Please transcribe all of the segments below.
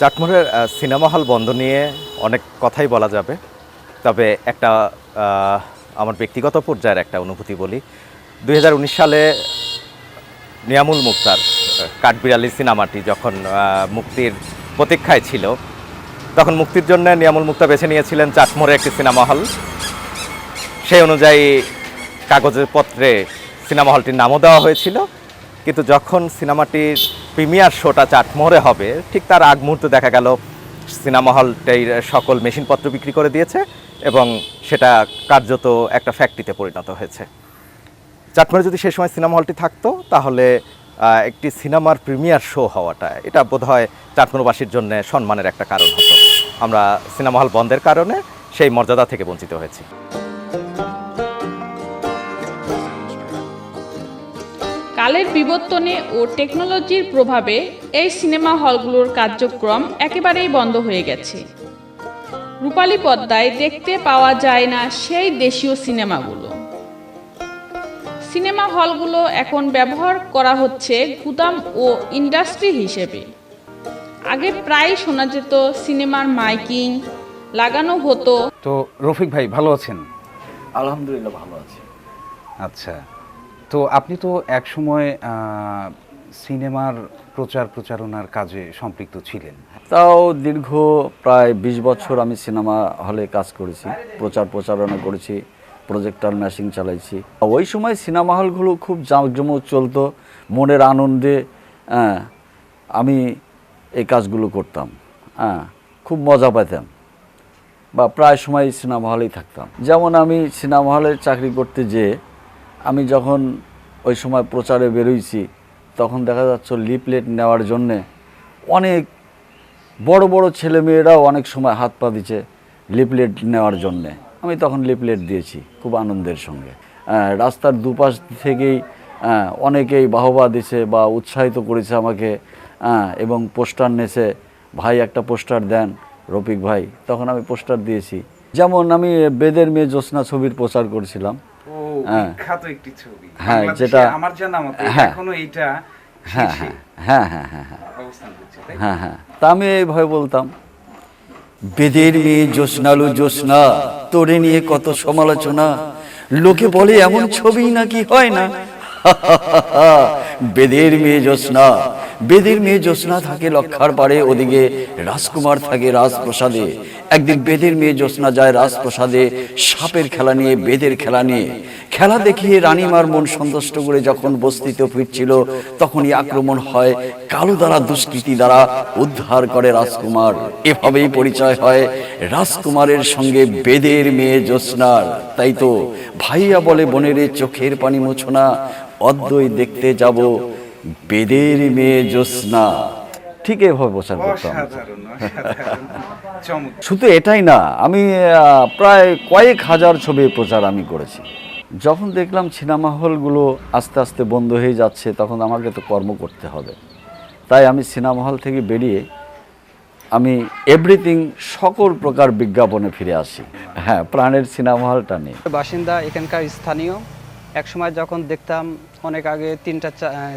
চাটমোহরের cinema hall বন্ধ নিয়ে অনেক কথাই বলা যাবে, তবে একটা আমার ব্যক্তিগত পর্যায়ের একটা অনুভূতি বলি। 2019 সালে নিয়ামুল মুক্তার কাঠবিড়ালি সিনেমাটি যখন মুক্তির প্রতীক্ষায় ছিল, তখন মুক্তির জন্য নিয়ামুল মুক্তা বেছে নিয়েছিলেন চাটমোহরে একটি সিনেমা হল। সেই অনুযায়ী কাগজের পত্রে সিনেমা হলটির নামও দেওয়া হয়েছিল, কিন্তু যখন সিনেমাটির প্রিমিয়ার শোটা চাটমোহরে হবে, ঠিক তার আগ মুহূর্তে দেখা গেল সিনেমা হলটির সকল মেশিনপত্র বিক্রি করে দিয়েছে এবং সেটা কার্যত একটা ফ্যাক্টরিতে পরিণত হয়েছে। চাটমোহরে যদি সেই সময় সিনেমা হলটি থাকতো, তাহলে একটি সিনেমার প্রিমিয়ার শো হওয়াটা এটা বোধহয় চাটমোহরবাসীর জন্য সম্মানের একটা কারণ হতো। আমরা সিনেমা হল বন্ধের কারণে সেই মর্যাদা থেকে বঞ্চিত হয়েছি। কালের বিবর্তনে ও টেকনোলজির প্রভাবে এই সিনেমা হলগুলোর কার্যক্রম একেবারেই বন্ধ হয়ে গেছে। রূপালী পর্দায় দেখতে পাওয়া যায় না সেই দেশীয় সিনেমাগুলো। সিনেমা হলগুলো এখন ব্যবহার করা হচ্ছে গুদাম ও ইন্ডাস্ট্রি হিসেবে। আগে প্রায় শোনা যেত সিনেমার মাইকিং লাগানো হতো। তো রফিক ভাই ভালো আছেন? আলহামদুলিল্লাহ ভালো আছি। আচ্ছা, তো আপনি তো এক সময় সিনেমার প্রচারণার কাজে সম্পৃক্ত ছিলেন। তাও দীর্ঘ প্রায় 20 বছর আমি সিনেমা হলে কাজ করেছি, প্রচারণা করেছি, প্রজেক্টর মেশিন চালাইছি। ওই সময় সিনেমা হলগুলো খুব জাঁকজমক চলতো, মনের আনন্দে আমি এই কাজগুলো করতাম, খুব মজা পেতাম, বা প্রায় সময় সিনেমা হলেই থাকতাম। যেমন আমি সিনেমা হলে চাকরি করতে যেয়ে আমি যখন ওই সময় প্রচারে বেরোইছি, তখন দেখা যাচ্ছে লিফলেট নেওয়ার জন্যে অনেক বড় বড় ছেলেমেয়েরাও অনেক সময় হাত পা দিচ্ছে লিফলেট নেওয়ার জন্যে। আমি তখন লিফলেট দিয়েছি খুব আনন্দের সঙ্গে। রাস্তার দুপাশ থেকেই অনেকেই বাহবা দিছে বা উৎসাহিত করেছে আমাকে, এবং পোস্টার নেছে, ভাই একটা পোস্টার দেন রফিক ভাই। তখন আমি পোস্টার দিয়েছি। যেমন আমি বেদের মেয়ে জ্যোৎস্না ছবির প্রচার করছিলাম। বিখ্যাত একটি ছবি, হ্যাঁ, যেটা আমার জানা মতে এখনো এইটা হ্যাঁ, তা আমি এইভাবে বলতাম, বেদের মেয়ে জ্যোৎস্নালু জ্যোৎস্না, তোরে নিয়ে কত সমালোচনা, লোকে বলে এমন ছবি নাকি হয় না। বেদের মেয়ে জ্যোৎস্না, বেদের মেয়ে জ্যোৎস্না থাকে লক্ষার পারে, ওদিকে রাজকুমার থাকে রাজপ্রসাদে। একদিন বেদের মেয়ে জ্যোৎস্না যায় রাজপ্রসাদে, সাপের খেলা নিয়ে, বেদের খেলা নিয়ে। খেলা দেখিয়ে রানীমার মন সন্তুষ্ট করে যখন বস্তিতে ফিরছিল, তখনই আক্রমণ হয় কালো দ্বারা, দুষ্কৃতী দ্বারা উদ্ধার করে রাজকুমার। এভাবেই পরিচয় হয় রাজকুমারের সঙ্গে বেদের মেয়ে জ্যোৎস্নার। তাই তো ভাইয়া বলে বোনেরে চোখের পানি মুছো না, অদ্বৈ দেখতে যাব বেদের মেয়ে জ্যোৎস্না। ঠিক এভাবে প্রচার করতাম। শুধু এটাই না, আমি প্রায় কয়েক হাজার ছবির প্রচার আমি করেছি। যখন দেখলাম সিনেমা হলগুলো আস্তে আস্তে বন্ধ হয়ে যাচ্ছে, তখন আমাকে তো কর্ম করতে হবে। তাই আমি সিনেমা হল থেকে বেরিয়ে আমি এভরিথিং সকল প্রকার বিজ্ঞাপনে ফিরে আসি। হ্যাঁ, প্রাণের সিনেমা হলটা নেই। বাসিন্দা এখানকার স্থানীয়। একসময় যখন দেখতাম, অনেক আগে 3টা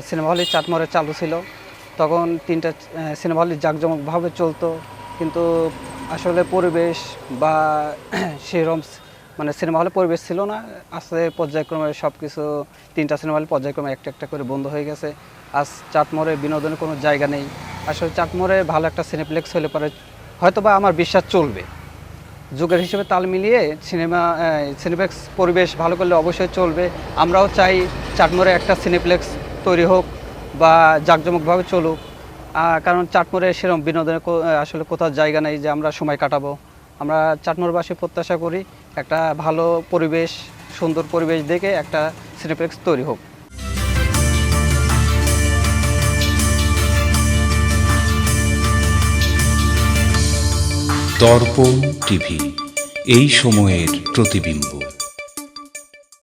সিনেমা হলই চাটমোহরে চালু ছিল, তখন 3টা সিনেমা হলই জাঁকজমকভাবে চলতো। কিন্তু আসলে পরিবেশ বা সেরকম মানে সিনেমা হলে পরিবেশ ছিল না। আস্তে পর্যায়ক্রমে সব কিছু 3টা সিনেমা হল পর্যায়ক্রমে একটা একটা করে বন্ধ হয়ে গেছে। আজ চাটমোহরে বিনোদনের কোনো জায়গা নেই। আসলে চাটমোহরে ভালো একটা সিনেপ্লেক্স হলে পরে হয়তো বা আমার বিশ্বাস চলবে। যুগের হিসেবে তাল মিলিয়ে সিনেপ্লেক্স পরিবেশ ভালো করলে অবশ্যই চলবে। আমরাও চাই চাটমোহরে একটা সিনেপ্লেক্স তৈরি হোক বা জাঁকজমকভাবে চলুক, কারণ চাটমোহরে সেরকম বিনোদনের আসলে কোথাও জায়গা নেই যে আমরা সময় কাটাবো। আমরা চাটমোহরবাসী প্রত্যাশা করি একটা ভালো পরিবেশ, সুন্দর পরিবেশ দেখে একটা সিনেপ্লেক্স তৈরি হোক। দর্পণ টিভি, এই সময়ের প্রতিবিম্ব।